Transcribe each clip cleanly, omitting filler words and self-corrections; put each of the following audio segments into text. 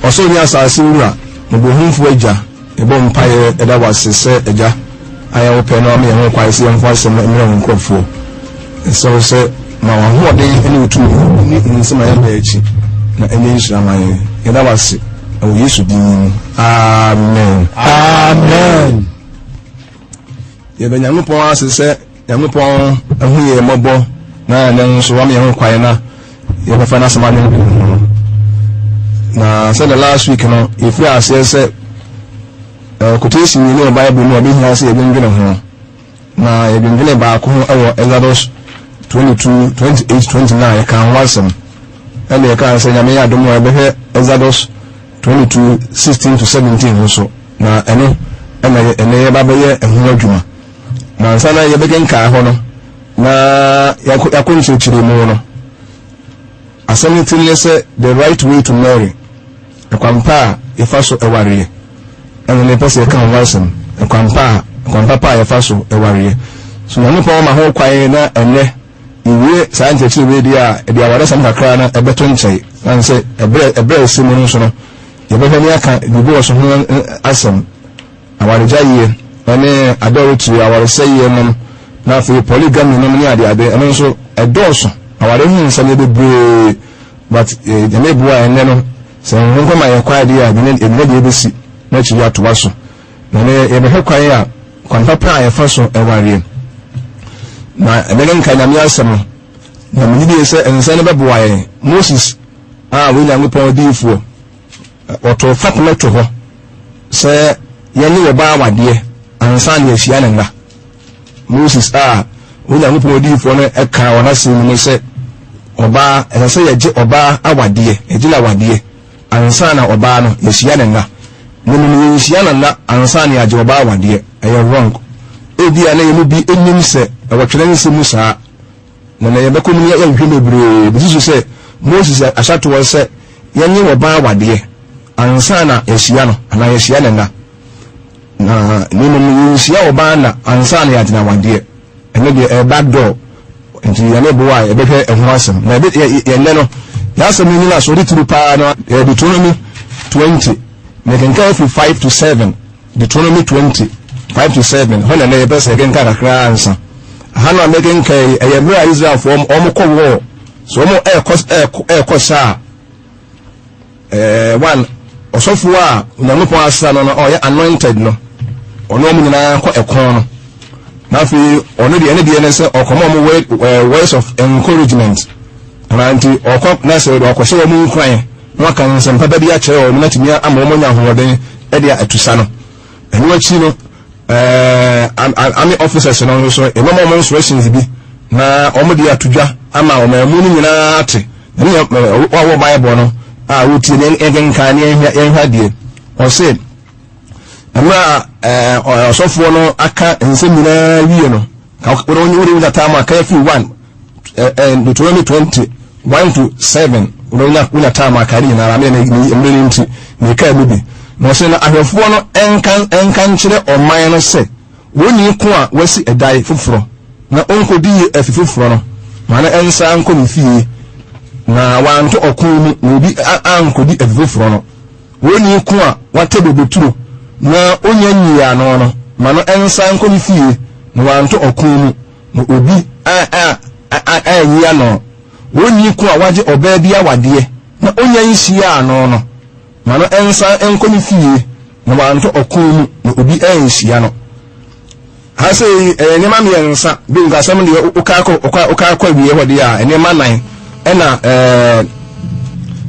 also ni asase wura mo hunfo agya ebo mpaye eda wasese agya aya wo pe no me ho kwaise yemfo asem emre nkofo so se ma wa ho de ene utu ni nsema ya ba echi na ene nshiraman eda wase o Yesu din amen amen ye be nyamopon asese nyamopon ahu ye mobo na nan so wa me ho kwaye na ye be fa na sama na said the last week no if you are say quotation in the Bible no be here say ebingene ho na ebingene ba ko ho Exodus 22:28-29 kan wasem ele kan say nyame adom no ebe Exodus 22:16-17 so na ene ye ba be ye ho adwuma na nsana ye be genka ho no na yakonche chire mu no asɛm say the right way to marry ekwampa efaso eware ene ne pese kan wasem ekwampa pa efaso eware so na nipa ma ho kwae na ene iwe saa nchechi we dia e dia ware sam kakra na ebeto nchei na se ebre simu no so no ye be ni aka bibi wo so ho asem aware jaye ene adority aware seye mom na fe polygamy no ni ade ene so edoso aware hu nsane bebre but ene bua ene no se nko ma ye kwa dia ene de besi na chi ya to waso na ne ye be kwae a kwampa pra ye faso eware na emegen kanyame asem na mnidi se ensane beboaye Moses we nyango pon difo oto fatma to ho se yeni we ba wade ansane ahia ne na Moses we nyango pon difo no eka wona sem ni se oba se yeje oba awade ejila wade ansana oba no ahia ne na nemu ahia ne na ansane aje oba awade eye wrong ebi ana yemu bi enim se awatwere nse musa na yebeko mu ya hwebebre bisu se Moses ashato wo se yenye wo ba wade ansa na ehia no ana ehia na nemu ehia wo ba na ansa na yadina wade ene de back door enti yane bo wa ebehwe eho asem na ebe yenne no ya asem ni na so ri turu pa no Deuteronomy 20 making careful 5-7 Deuteronomy 20:5-7 hola na yebe se gen kara kra ansa hana making kai ayemra Israel for omko wo so mo ekosha one osofu a unampo asa no oye anointed no ono mu nyina ko ekon no na fi ono de ene de ene se okomo mo words of encouragement anti okọ na se do okose wo mu kwan no kan se mpa bia kire o na timi ama mo nya hoden e de atusa no enu achi no army officers no so e mama instructions bi na omo de atudwa ama o ma mu ni nyina ate ni wo Bible no wo tie ne egen kan ne ehwa die o se ama osofo no aka nsem nyina wie no ka wo ni da time aka fi 1 Deuteronomy 20:1-7 una time aka ri na rame ne emre nti ne ka bibi no se na ahwefo no enkan kire oman no se woni ko a wasi edai foforo na onkodi afifoforo no mana ensa anko mi fie na wanto okunu obi ankodi afifoforo no woni ko a wate bebeturo na onya nyia no mana ensa anko mi fie na wanto okunu na obi nyia no woni ko a waje oba bia wade na onya nhia no mana ensa enko mi fie na wanto okunu na obi nhia no hase enema me ensa bi ngasam de ukakọ biye hode a enema nan ena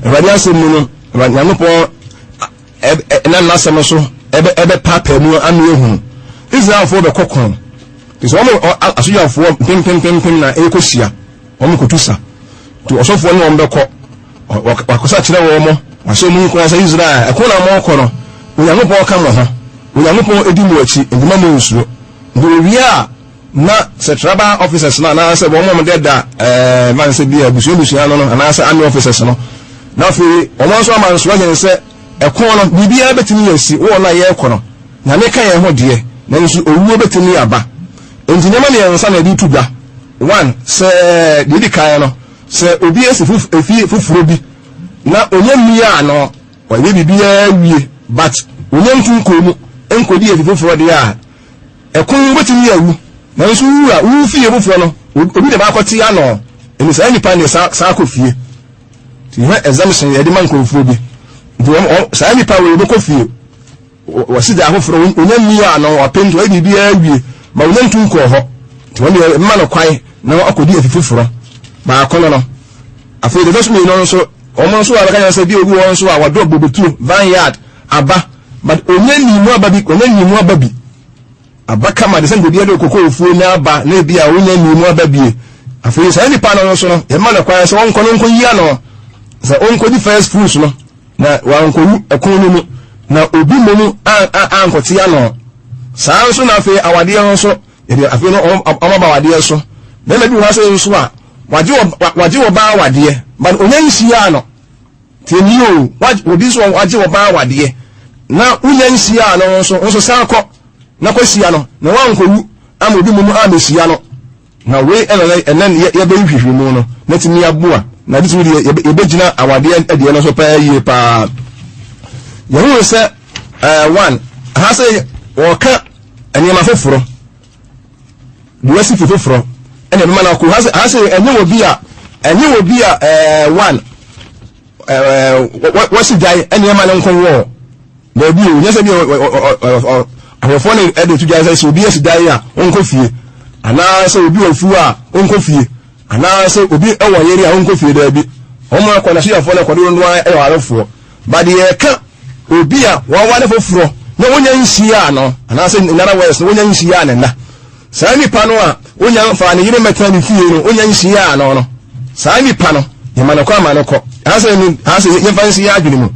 radiance mu no nyamopo na nasam so ebe papa mu anu ehu Israel fo be kokon is omo asoja fo pem na ekosia omo kotusa to osofo ne ombe ko wakosa kire wo mo waso mu ko asa Israel ekona mo ko no nyamopo ka mo ho nyamopo edi mu achi edima mu nsuro Buria na setraba officers na say bo mo de da man say bia busu no na say army officers no na fi o mo so man so yen say ekon no bibia betimi yasi wo na ye ekon no na me kan ye ho de na nso owu betimi aba enti nyama ne yensa na di tuga one say di kan no say obi esi fufuro bi na onye mmia no wa we bibia wie but onyamtu nkomu enkodi efifoforo de a ekun betimi awu na nso wu a wu fie boforo no obi de ba akoti ano eni sa nipa ne sa akofie ti he exemption ye de man konfuo bi nti sa nipa we be kofie wasi da afoforo onyammi a no apento e bibia wie ma onyamtu nko ho ti won de ma no kwai na akodi efifoforo ba akono no afi de so me no so omo so ala kan say bi obi won so a wado bobetu vineyard aba but onyani mu ababi abaka ma de sen de kokoko ofuo na aba na bia onyani mu ababi afi say ni pa no so no e ma na kwai so won kono nko yi ano say onko di first fruits no na wan ko ekonu mu na obi mu ankoti ano saa so na afi awade ho so e afi no omaba awade so na bi ha say so a waje wo ba awade but onyan hia no tenio obi so waje wo ba awade na onyan hia no so sanko na kwahia no na wankowu amobi mu amesia no na we enen ye be hwehwe mu no na timi aboa na ditimi ye begina awade ade no so pa yie pa ye hu se one ha say woka enema foforo duwasi foforo ene be mana ko ha say enye obi a one wasi dai enema na nkon wo na bi o nyese bi awofo ne edo tuja say so obi esi dai a onko fie ana say obi ofu a onko fie ana say obi ewo yeri a onko fie da bi omo akona shi afo le kodo ndo e warefo ba de ka obi a wa ne foforo na wonya nhia no ana say nana west wonya nhia ne na saa nipa no a wonya fa ne yire meta ne fie no wonya nhia no saa nipa no yema no kwa amanoko ase ye fancy ya adwene mu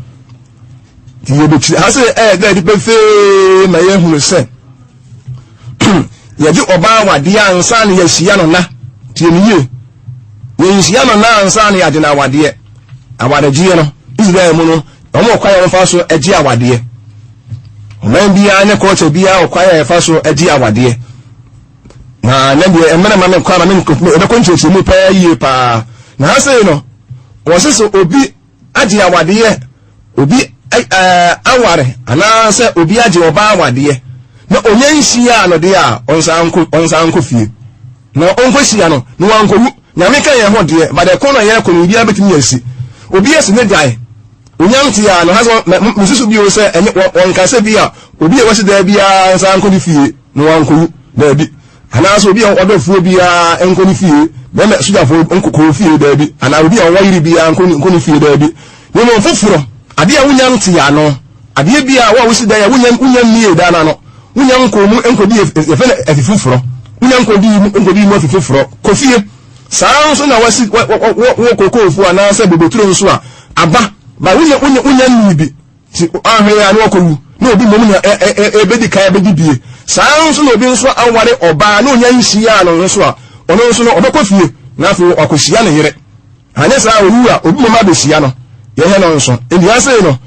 ti ye bechi ase da di befe ma ye hunu se ye di oba wade ansa ne ye hia no na ti ni ye hia no na ansa ne ade na awade awadegie no Israel mu no omo kwa ye fa so agi awade oman bia ne culture bia kwa ye fa so agi awade na na bi emena ma me kwa ma me ko nche mu pa yie pa na ase no wose obi agi awade obi aware ana se obi agi oba awade na onyan hia no de a onsan ko fie na onko hia no no wanko nyame kan ye ho de ba de ko no ye ko no bia betimi asi obi esi ne dai onyan ti ya no haso mususu bi o se onka se bia obi e wose da bia onsan ko di fie no wanko da bi ana so obi odo fuo bia enko ni fie be me suja fo onko fie da bi ana obi o wayiri bia enko ni fie da bi no no foforo ade a wunyam ti ya no ade bia wa wosi da ya wunyam mie da na no wunyam ko mu enko di efe na afifuforo wunyam ko di mu afifuforo ko fie saa so na wasi wo kokofo ana se bebeturo nso a aba ba wunyam ni bi ti ahwe ya no ko wu na obi mom na ebedi kai ebedi bie saa so na obi nso aware oba na onya nhia no nso a ono nso no obekọ fie na afi akohia ne yere anya saa owu a obi mom abehia no ye he no nso ebi ase no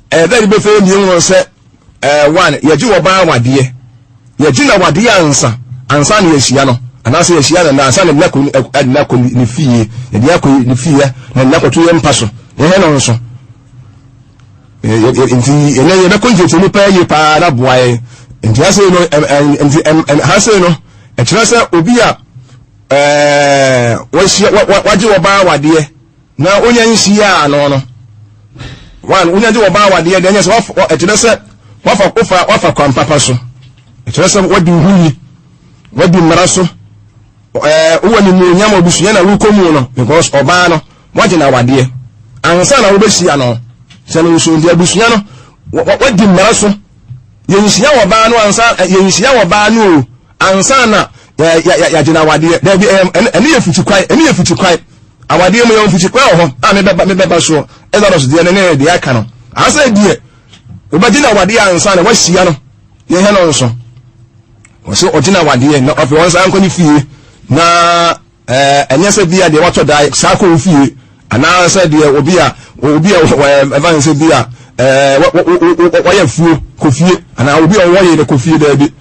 da be fe ni won se one ye ji oba awade ye ji na wade ansa na ye hia no ana se ye hia na ansa na ko ni fie ye dia ko ni fie na na ko to ye mpaso ye he no nso inti ene ye be konje ni pa ye pa na boae inti ase no hase no e kira se obi a waji oba awade na onya nhia ano no one onya ji oba awade de nya se e kira se wafa kwa papa so e kira se wadi huni wadi maraso woni mu nya mo bisu ya na rukomu no because oba no waji na awade ansa na wo be hia no sanu so ndi abusua no wadi maraso yenhia wo ba no ansa yenhia wo ba no ansa na ya jina wade da bi ene ye futi kwai awade mu ye futi kwai ho a me beba so e da so de ne de aka no asa die obagina wade ansa na wahia no ye he no nso wo so ogina wade na ofe won sa anko ni fie na enye se bia de wato dai sa ko fie ana sa de obi a evanse bia waya fuo kofie ana obi o woye de kofie da bi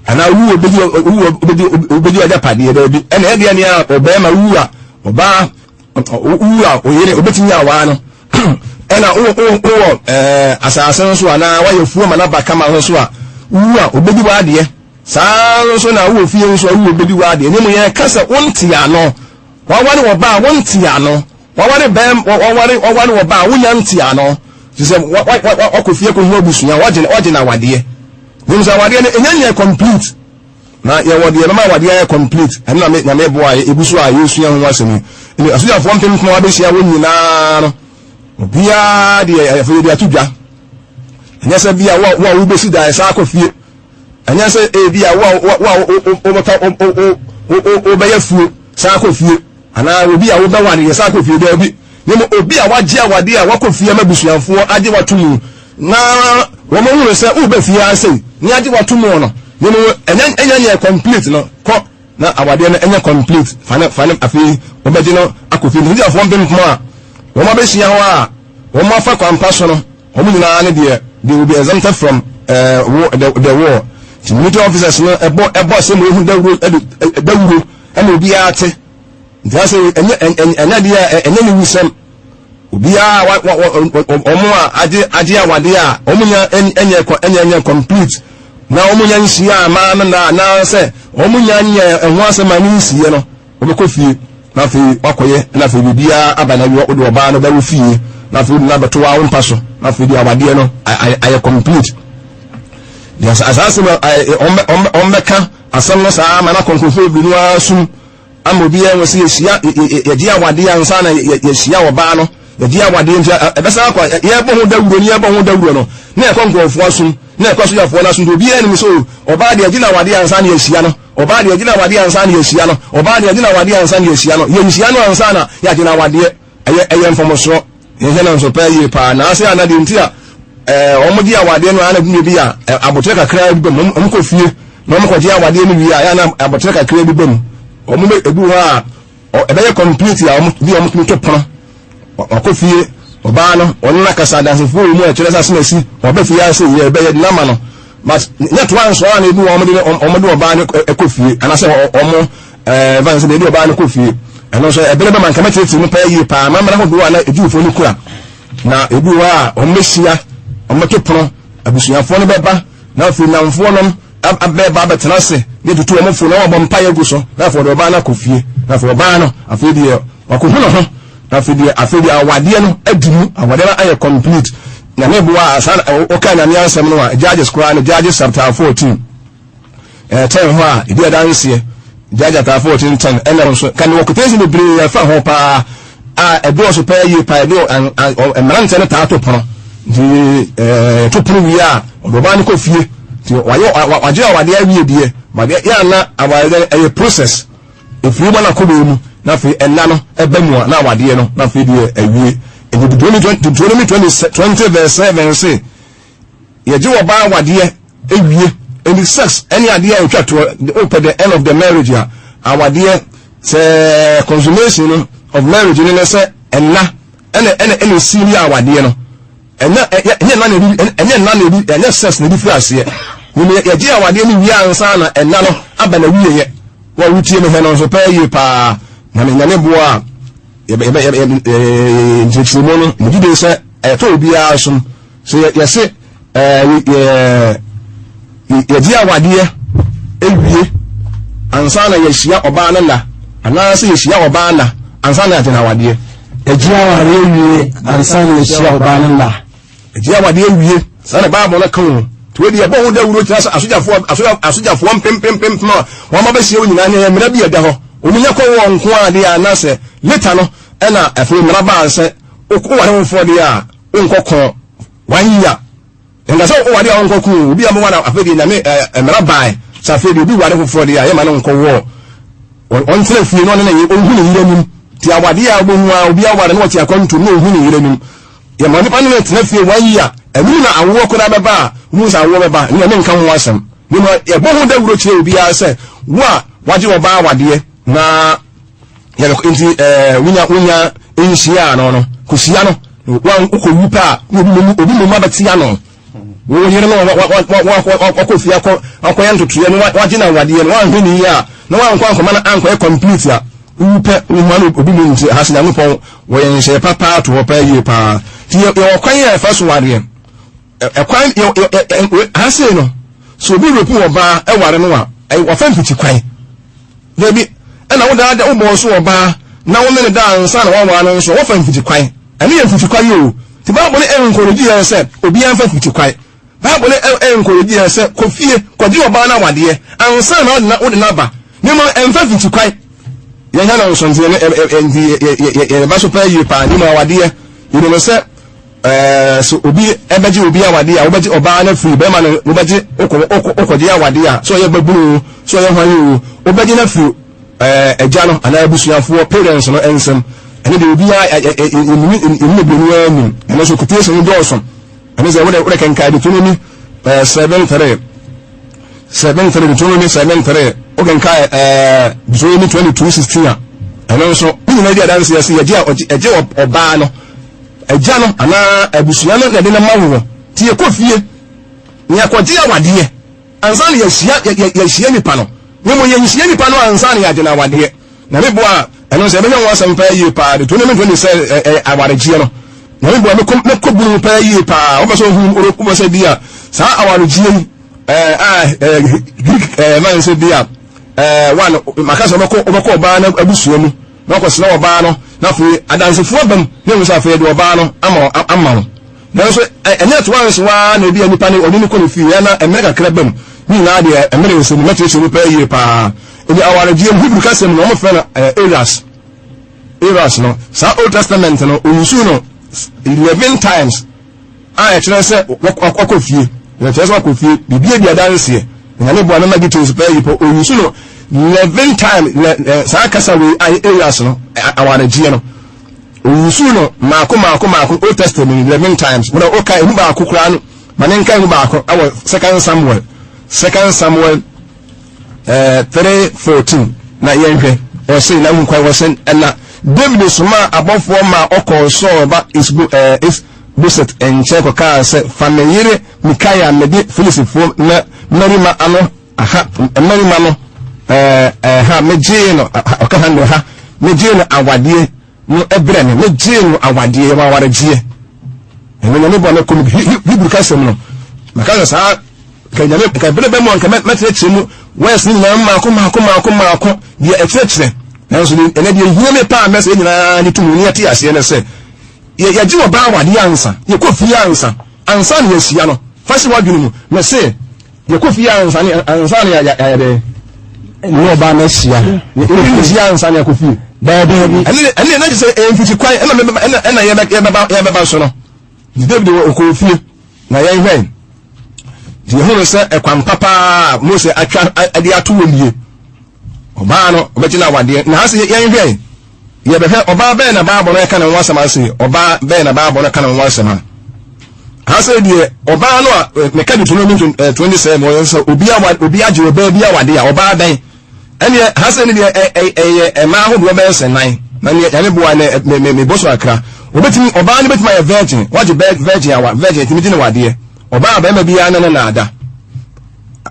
ana wu obedi aja pade da bi ene de ne a oba ma wu a oba wu a oyere obetinya wa no ene na o asase so ana wa ye fuo mana baka ma so a wu a obedi wa ade saa so na wo fie so wo obedi wa ade nemu ye kasa wonti ano wa ware wo ba wonti ano wa ware bem wa ware wo ba wunya nti ano ti se wa ko fie ko hu obusunya waje na wade nemu sa wade enye complete na ye wode no ma wade ye complete na me boa ebusu a yesu ya ho asemi ni asuja fo mpem ko abehia wo nyina no obia de afo de atudwa anya se bia wo besi da esa ko fie anya se bia wo be yafu sa ko fie ana obi a wo be wade esa ko fie da bi ni mo obi a waje awade a wako fie mabusuanfo age watumu na wo mo hu se wo be fie ase ni age watumu no ni mo enya complete no ko na awade no enya complete fane afi wo be no akofi ni dia fo mpem ko a wo ma be hia ho a wo ma fa kwampa so no wo nyina ne de they will be exempted from the war the military officers no ebo se mo hu dawuro ena obi ate ntia se enya dia enya ni wisem obi a omo a age awade a omunya enya complete na omunya nsia ma na se omunya nya ehwo asema ni nsie no obekofie na fe wakoye na fe bibia abana wi odo oba no ba fie na fe na beto wa won paso na fe di awade no ay complete yes asase ombeka asam no sa ma na konkofo bi no asum amobi en wose yehia ye awade ansa na yehia oba no ye awade ntia ebesa akwa ye bo ho dawuro ni ye bo ho dawuro no na e konkofo asum na e kwaso yafo na asum do bi en so oba de agina awade ansa na yehia no oba de agina awade ansa na yehia no oba de agina awade ansa na yehia no yehia no ansa na ya agina awade eye mfomoso ye na nso pa ye pa na ase ana de ntia omodi awade no ana bi bi a abotre kakra bi bam omkofie na omkwaje awade no wi a ya na abotre kakra bi bam omo ebu ha ebeye complete ya bi omkini to pono akofie oba no onna kasa danse fu mu a kyeresa semasi obefie ase ye ebeye nama no but net one so ana ebu omodi oba no ekofie anase omo vance de oba no kofie eno so ebele be man kamatete no pa yi pa mamra ho do ana ejufo no kura na ebu ha ommesia omotopono abusuafo no beba na afi namfo no abeba betenase ne tutu omfo na obompa yagu so na afo do ba na kofie na afo ba no afo die wakohu no ho na afo die awade no adimu awade na aye complete na ne buwa asana oka na ne ansem no a Judges Quran Judges chapter 14 10 ho a idi adanse Judges chapter 14 10 ena so kan wokotezi no bre ya fa ho pa a edo so pa yi pa edo emrante ne ta to pono di to pono wi a odoba ne kofie ti waje awade awie die ma ya na awade a process efiri bona ko be mu na fe enna no eba mu na awade no na fe die awie in Deuteronomy 20 verse 7 say yeje wo ba awade awie any sex any idea you try to open the end of the marriage ya awade say consummation of marriage ni say enna ene senior awade no enna sex na different ase ni yeje awade ni wi ansa na enna no aba na wiye ye wa wutie me he no so pa yi pa na me nyane boa njitsimono mugide se to obi asom so yese yeje awade ewie ansa na yehia oba na na ana se yehia oba na ansa na atena awade yeje awade ewie ansa na yehia oba na na yeje awade ewie sana bible na kan to edi ebo ho da wuro tira asojafo pem no wa ma ba sie onyina ne mra bi eda ho omunya ko wo nko ade anase later no ena afi mra ba se okwo ware mfo de a onkoko wanya nga so ware a onkoko obi am wana afedi na me mra ba sa afedi obi ware mfo de a ye ma no nko wo on tire fi no na ye onhu ni yiranum ti awade a obo hu a obi aware no ti akonto no onhu ni yiranum ye ma ni pa no tire fi wanya emu na awo ko na beba mu sa awo beba ni me nkan ho asem ni no ye bo hu da wuro tie obi a se wa waje wo ba awade na ya ko inti wunya enhia no kusia no wan ukowipa obi mu mabatia no wo yire no wa ko fia ko akoya ntotoye no waje na awade no wan hini ya no wan kwa nkoma na anko complete ya upe umanu obi mu nti hasina no pon wo yenhye papa to pa yi pa ti ye kwan ya fa so ware kwan ha say no so bi repu oba e ware no wa wa fa mfiti kwan debi na wo da wo bo so oba na wo ne da ansa na wo wa no so wo fa mfiti kwan ani ye mfiti kwan yo ti Bible encourage you say obi an fa mfiti kwan Bible encourage you say kofie kodi oba na wade ansa na wo de na ba ni mo emfa mfiti kwan ye ha na so nzie ye ba so pa yi pa ni mo wade ye no say so obi ebeji obi awade a obeji oba na free be ma no obeji okoje awade a so ye baburu so ye hwan o obeji na free eja no ana abusuafo parents no ensem ene de obi a enu bonu anu ene so kutie so ndo oso ene ze wode kenka de tununi 73 73 o kenka Deuteronomy 22:16 ene so ni na dia dance yesi eje oba no eja no ana abusua no de na mawo ti e kofie ni akwaje awade ansa ne yehia nipa no nyemo yehia nipa no ansa ne yade na awade na mebo a eno se benya wasam pa yi pa de to ne me se awade gie no na mebo me koburu pa yi pa o so hu oroku se dia sa awade gie man se dia one makasa obako ba na abusua mu na ko sna oba no na fu adansefo bam ne musa fe de oba no ama no na so enya to wan so wa na bi anipa ne oni ko ne fi ya na emeka kra bam ni na de emere so ni meti so pa yi pa ni aware die Hebrew kasem no mo fe na Eras no sa Old Testament no onsu no 11 times a chere se wakofie na chere se wakofie bibia dia danse na ne bo na magite so pa yi pa onsu no 11 times sa kasa we Eras no aware die no onsu no mako Old Testament 11 times when okay hu ba akukura no manenka hu ba akọ awo 2 Samuel 3:14 na yenhwe o say na hu kwa wo sen na David suma abofo ma okonso ba is Buset en cheko ka se fameyire Mikaya mede Filistifo na marima ano aha marima no ha meje no okahando ha meje no awade no ebre no meje no awade wa waregie eno ne bo na ko Hebrew kasem no makasa sa kanyame ka bele be mo nka metre mu wes ni na mako dia etre na so ene dia hia me pa message nyina ni tumu ni ati ase ne se ye ji oba awade ansa ye ko fi ansa ne yesia no fasi wadwunu mu na se ye ko fi ansa ne ya de ni oba na sia ye ko fi ansa ne ko fi baby ene na se enfiti kwan ena ye beba so no David wo ko fi na ye hwen di hono se ekwan papa Mose atwa ade ato wonye oba no obegina wade na hase ye hwen ye be oba be na Bible no kana nwasam ase oba be na Bible no kana nwasam hase die oba no a me ka Deuteronomy 27 mo so obi agye oba bi awade a oba ben ene hase ne die ma ho do be senan na ne boa me boso akra obetimi oba ne betimi ya virgin waje virgin awa virgin timi dine wade oba be ma bia na ada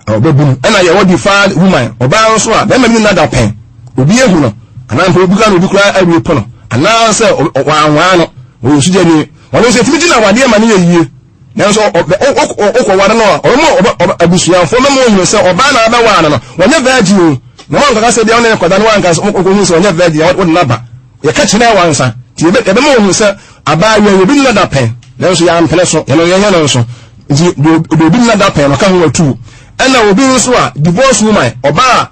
obebum ena ye wodi fa woman oba nso a be ma bi na da pen obi ehu no ana mpo obi ka no obi kura awie pono ana se wanwa no o suje ni wonu se timi dine wade ma ne yie nanso okọ wade no omo abusuafo memo hu se oba na aba wa no wonye virgin no man ka se bia no kwada no wanka okọ se wonye virgin wodi na ba ye ka chine wansa ti ebe mo hu se aba ye obi na da pen nanso ya mpele so ye no ye no so di obi na da pen no ka ho atu ena obi nso a divorce woman oba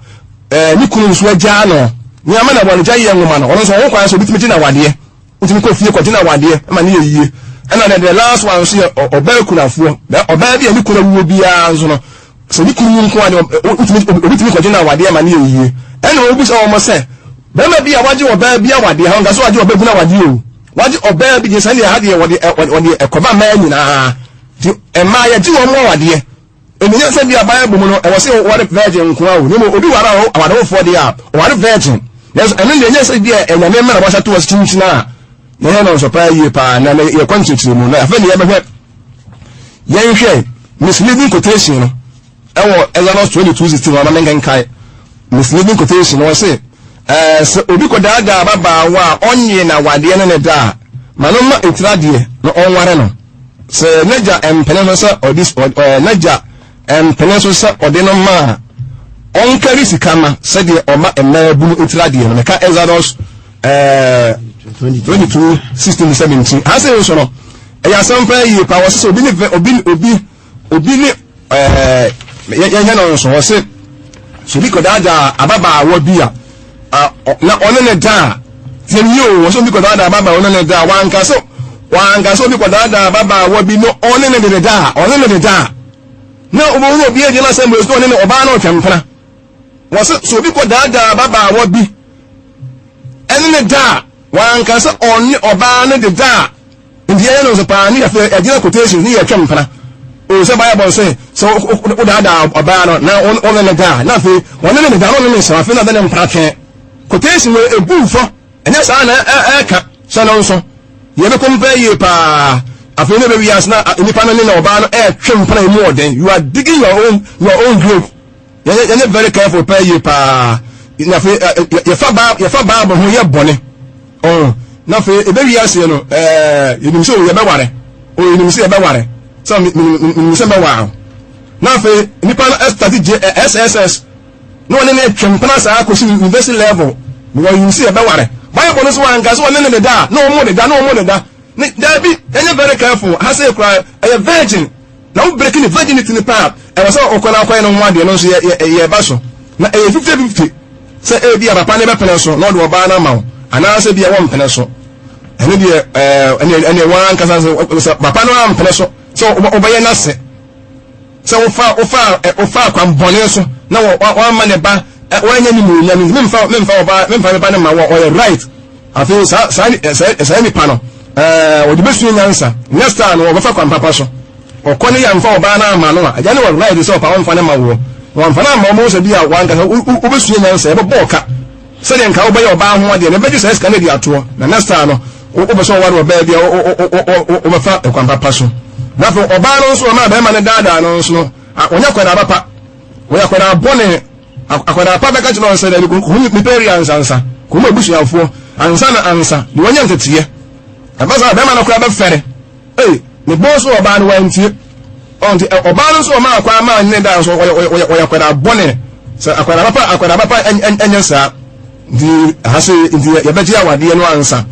ni kunu nso agya no ni ama na bonu gyaye nwoma no ono so wo kwan so bitimi gina wade ntimi ko fie ko gina wade ma ne yie ena the last one so oba kunafo oba bi ani kuna wuo bia nso no so ni kunu nko ade obitimi ko gina wade ma ne yie ena obi so mo se be ma bia waje oba bia wade ha nga so waje oba gina wade o waje oba bi je sane ha de wade ekoba ma nyina ti ema ya ji wo mo wade eminya se bia Bible mu no e wo se wade virgin nko a o ni mo obi wara awade wo for de a wade virgin yes enen de nyesa bia enyame mera washa to was chinchina na no so pa yi pa na ye kwanchichiri mu na afa ni ye behwe yen hwe misleading quotation no ewo Exodus 22:16 na mengen kai misleading quotation no say obi ko daga baba wa onye na wade ne da manoma etirade no onware no se naja empene no se odis naja empene so se odino ma onkari sikama se de oma emabunu etirade no meka Exodus 22:16-17 hase so no eya sampa yi pa wose obi ni ya no so wose so bi kodada ababa wa bia na onene da yenyo wose bi kodada ababa onene da wanka so bi kodada ababa wa bi no onene de da na obo bi e na sambo so onene oba na otwempena wose so bi kodada ababa wa bi enene da wanka so onne oba na de da ndi ya no so pa ni afi agina quotation ni ya twempena o se Bible say so o da oba no na onene da na afi onene da no ne so afi na da ne mpratwe quotation we ebufo enya sa na eka so no so ye be compare ye pa afi ne be wi asna nipa no ne na oba no twempena emu oden you are digging your own grave ye very careful pay ye pa na afi ye fa Bible ho ye bone oh na afi e be wi ase no yenim so ye be ware o yenim so ye be ware so mi se be wa na afi nipa no study SSS no ne twempena sa akosi university level we you see e be ware Bible no so wan ga so ne da no mo de da there be any very careful has a cry a virgin now breaking the virginity in the path and was all okona akwa no one de no so ye ba so na 50-50 say e bia papa ne be pene so no do ba na ma ana say bia won pene so ene de ene wan kasa so papa no am pene so obaye na se so ofa kwam bone so na wa ma ne ba wanya ni mu nya memfa ba ne ma wo right afi sa ni pano odi besu nyansa next time wo bafa kwa papa so okoni ya mfa oba na ama no aja ne wo right so pa wonfa ne ma wo wonfa na ma mo so bia wanka wo besu nyansa e bo ka se de nka wo ba ye oba ho ade ne beju se ska ne di ato na next time no wo be so ware oba bia wo bafa kwa papa so na fo oba no so ma ba ma ne dada no so no onya kwa na papa onya kwa na bone akwada papa ka chino se de ko mi peri ansa ko ma busu afo ansa de wonya ntetiye abasa be ma na kura be fere ne boso oba no wantie onti oba no so ma akwa ma ne da so oya kwada bone se akwada papa enya sa di hase ndi ya beji awade no ansa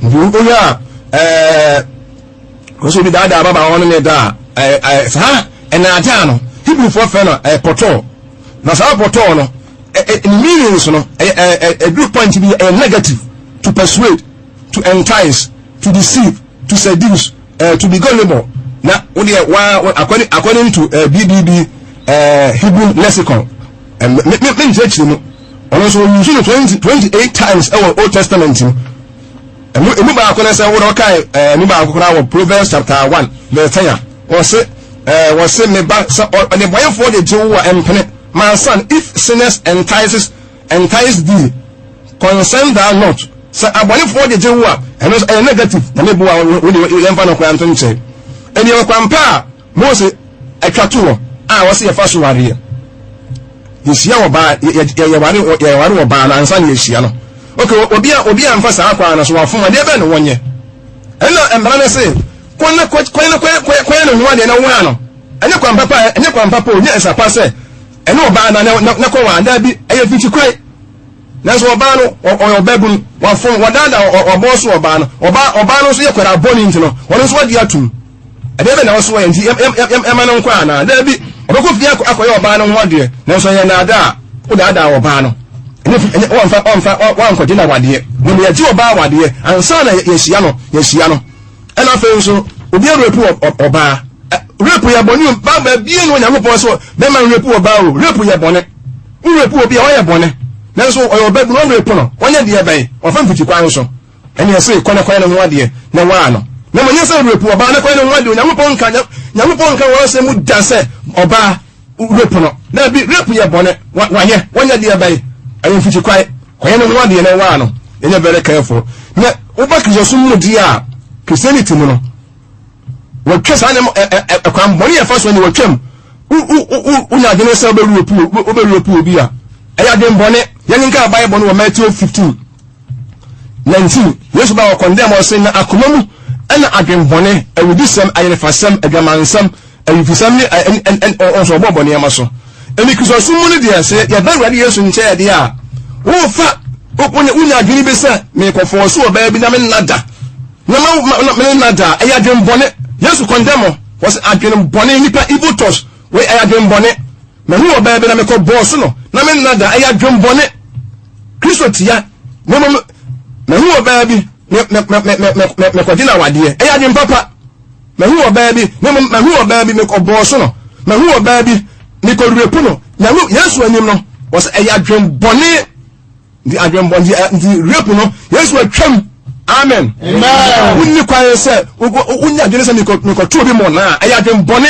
ndi oya ko so bi da baba won ne da sa ena ata no Hebrew for fe no poto na sa poto no meanings no a good point to be a negative, to persuade, to entice, to deceive, to seduce, to be gullible. Now according to BBB Hebrew lexicon me church no also use 28 times our Old Testament emu ba akona say wo kai ni ba akona Proverbs chapter 1 verse 10 was say me ba the boy for the Jew empene. My son, if sinners entice thee, consent thou not. So I want for the Jewa, and was a negative. The neighbor will never know say. And your grandpa, Moses, a catu, I was a first one here. You see our bar, your ban, and son is yellow. Okay, Obia and Fasa Aqua, so from my dear Ben 1 year. And Brother say, Quite no one in a one. And your grandpapa, yes, I pass it. Eno ba na ko wa da bi eye fiti kwai na so oba no o babun wa fon wadanda o boss oba no so ye kwara boni ntino won so wadi atum ade be na so wa nti ema no kwa na da bi obeko fi akoye oba no ho de na so ye na da o da oba no ene wa nko dina wade no ye ji oba wade ansa na ye hia no ena fe so obi repu oba repu ya boni baba bie no nyankopon so be man repu oba o repu ya boni repu obi o ya boni na so o ba no repu no wonya de bai o fa mfiti kwan so ene ya se kwana no ho ade na wa no na mo nyesa repu oba na kwan no ho ade nyankopon ka wo se mu da se oba repu no na bi repu ya boni wonya de bai ayi mfiti kwan no ho ade na wa no ene very careful na oba kizo mu di a Christianity mu no wotwe sa ne kwam boni e faso ni wotwem unya de no se oberupu obi a eya de mbone ye nka Bible no Matthew 15 19 yesu ba condemn o say na akomamu ana adwenbone awudisem ayerefasem adwamansam ayufisam ni onso bobone yamaso emi kristo mu ne de say ya ba wade yesu nche ya de a wo fa okune unya adwini besa me kofo so oba bi na me nada na me nada ay adwenbone yesu condemn was adwenbone nipa evil thoughts we ay adwenbone me hu oba bi na me ko boss no na me nada ay adwenbone kristo tia me hu oba bi me ko dina wade ay adwen papa me hu oba bi me hu oba bi me ko boss no me hu oba bi me ko repu no na yesu anim no was ay adwenbone the adwenbone the repu no yesu atwam amen unni kwaye se unya adwene se me ko tu bi mo na ay adwenbone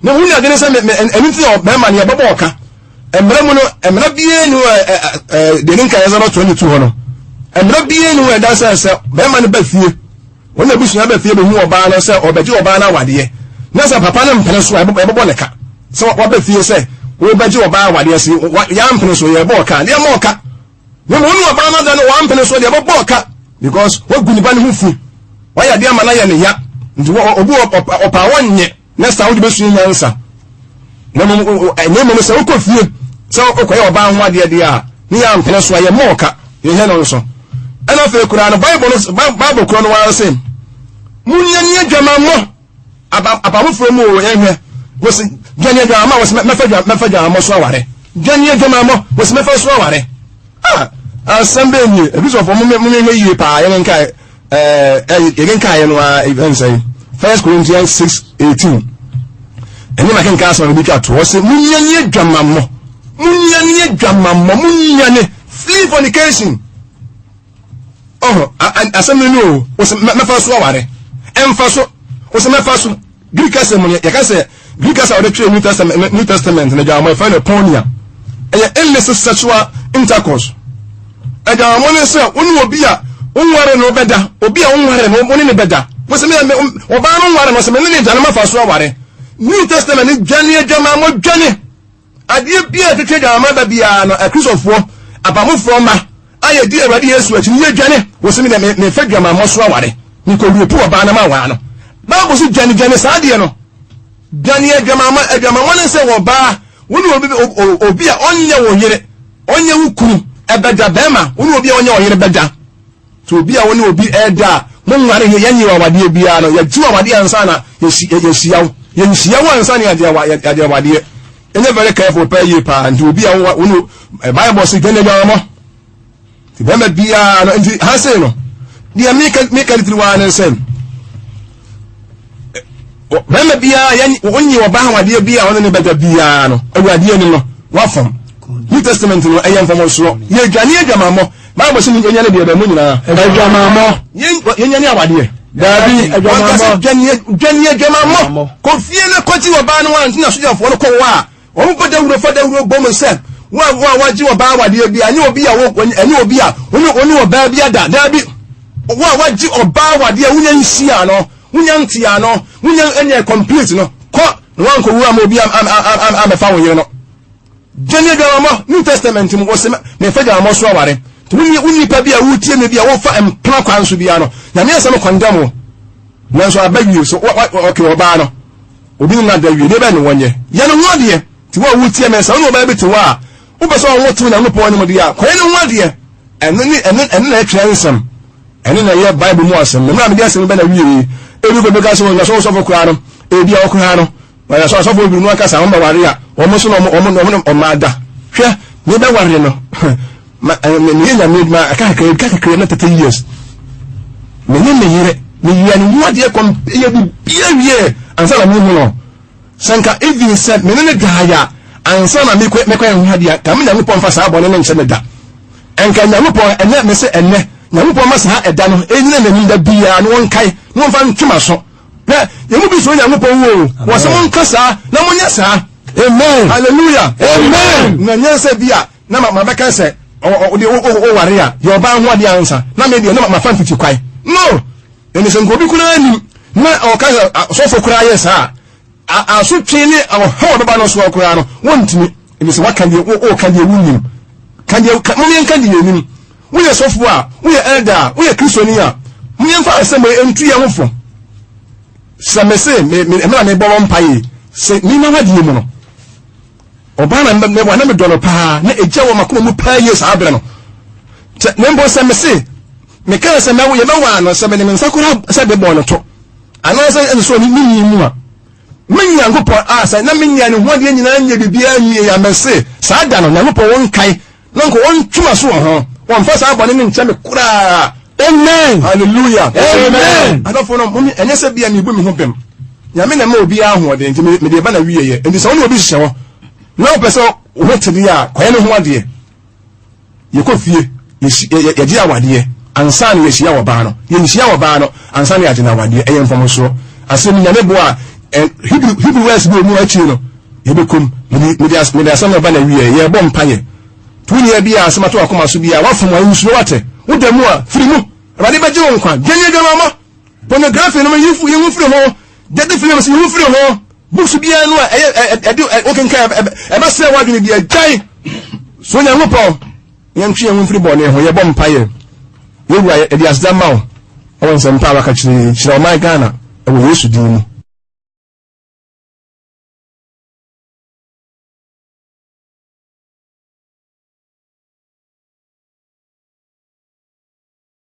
na unya adwene se anything o be ma ne bebo oka emra mu no emra bie ni de ninka ye 022 ho no emra bie ni da se be ma ne ba fie wona busunya ba fie be hu oba no se obeji oba na wade na se papa na mpene so ebo ne ka se wa ba fie se wo beji oba wade se ya mpene so ye bo ka de mo ka no no oba na da no wa mpene so de ebo ka because wo guni ba ne hu fu wa ya de ama na ye ne ya nti obu opa wonye next time wo de besu nyansa na mo se wo ko fie se wo ko ye oba ho ade de a ni ya mpene so ye mo ka ye he no so ena fe kura no bible kura no wa say munya ni adwama mo abawo fro mu o ye hwe wo se dwane adwama wo se mefa adwama so aware dwane adwama mo wo se mefa so aware asambe ni ebiso fo mo me yie pa ye nka ye nka ye no a even say 1 Corinthians 6:18 eni ma kenka so bi twa to se munya ni adwama mo munya ni flee fornication asambe no wo se mefa so aware emfa so wo se mefa so Greek asem ya ka se Greek asa o de New Testament na jawo mo fa no ponia illicit sexual intercourse aga mo se onu obi a onware no beda obi a onware no oni ne beda wo se me oba no onware no se me ne dane mafa so aware New Testament ni dwane adwama mo dwane ade bia tetwe dwama ba bia no akrisofo abamofo ma aye di awade Yesu achi ni dwane wo se me me fa dwama mo so aware ni ko rupu oba na ma wa no ba bo so dwane sa de no dwane adwama mo ne se wo ba woni obi a onye wo yire onye wukuru ebeda bema woni obi a onye wo yire beda to obi a woni obi eda mo nware ye yanyi wa wade bia no ya jiwa wade ansa na yensiyawo ansa na ya wade enye very careful pay ye pa nti obi a woni bible say dane bia mo ti bema bia no nti ha say no dia make little one sen bema bia yanyi onyi wo ba wade bia woni ne beda bia no awade ni no wafom New Testament no ayam famo so ye dwane adwama mo Bible say nyanya ne de ba mu nyina adwama mo nyanya ne awade dabi adwama mo dwane adwama mo ko fie le koti wo ba no wan na sojafo no ko wa o mo boda wuro fada wuro bom se wa ji wo ba awade bi anya obi a wo anya obi a oni wo ba bi ada dabi wa ji oba awade a wunya nsia no wunya ntia no wunya enya complete no ko wan ko wu am obi am fa wo yire no dwane adwama New Testament mo se me fa adwama so aware to wuni pa bia wutie me bia wo fa empla kwanso bia no na me asem condemn na so abagi so okay oba no obi na da wie de ba ne wonye ye no wode ti wo wutie me sa no ba bi ti wa wo be so wo tu na no po ne mo dia ko ne wode enu na transam enu na ye Bible mo asem me na me dia asem be na wie ebi go be ga so na so for kura no ebi a okura no wa so for bi no aka sa mba ware a o mo so no o ma da hwe ne be ware no me na me ma aka na 30 years me yire ni wade kom ye bia wie ansa na me no sanka even said me ne da ya ansa na me kwa hwade ya kam na me pon fa sa abone ne nche me da enka nya me pon ene me se ene na me pon ma sa eda no enyina na mi da bia no won kai no fa ntwema so ye mu bi so nya me pon wo so won kasa na mo nya sa amen hallelujah amen na nya se bia na ma beka se o ware ya yo ba ho ade ansa na me de na ma fan fiti kwai no eni se ngobi kula ni na o ka so fo kura yes a so twini o ho do ba no so kura no wontimi eni se waka de o kan de wunim kan de mo men kan de yenim we are software, we are elder, we are Christiania. Me and father say entry ya hofo. Some say me bomb pie. Say me na wadi mu no. Obana me wana me dollar pa na eja wo makoma mu pa yes abere no. Nembo say me say me kan say me wo ye me wa no say me nsakura say de ball no to. Ana say so ni mu a. Me nyankopon asa na me nya ne ho de nyina nya bibia nwie ya me say saa da no nyankopon won kai na nko won twuma so ho. Won fa saa bone ne nche me kura. Amen. Hallelujah. Amen. I don't know mommy enye se bia me bu me ho bem. Ya me na ma obi ahode nti me de ba na wiye ye. Nti so won obi hye ho. Na opeso wo tedi a kwaye ne ho ade. Ye ko fie ye di awade ansa na ye hia wo ba no. Ye hia wo ba no ansa na ye na awade eye mfom so. Asem nya ne bo a Hebrew words be mu achi no. Ye bekum me de asem na ba na wiye ye bom paye. Tuni ye bia asem to akoma so bia wa fom ayi so wate. Wo da mu a firi mu Rade ba je won kwa genye de mama pornography no yifu yifu firi ho de films yifu firi ho books bia no o kan ka e ba se wadwe bia gai so nya ngo po yantwe yifu firi bo ne ho ye bom paye ye wura e di asda ma o won se mpa wa ka chiri o my Ghana e wo Yesu din mu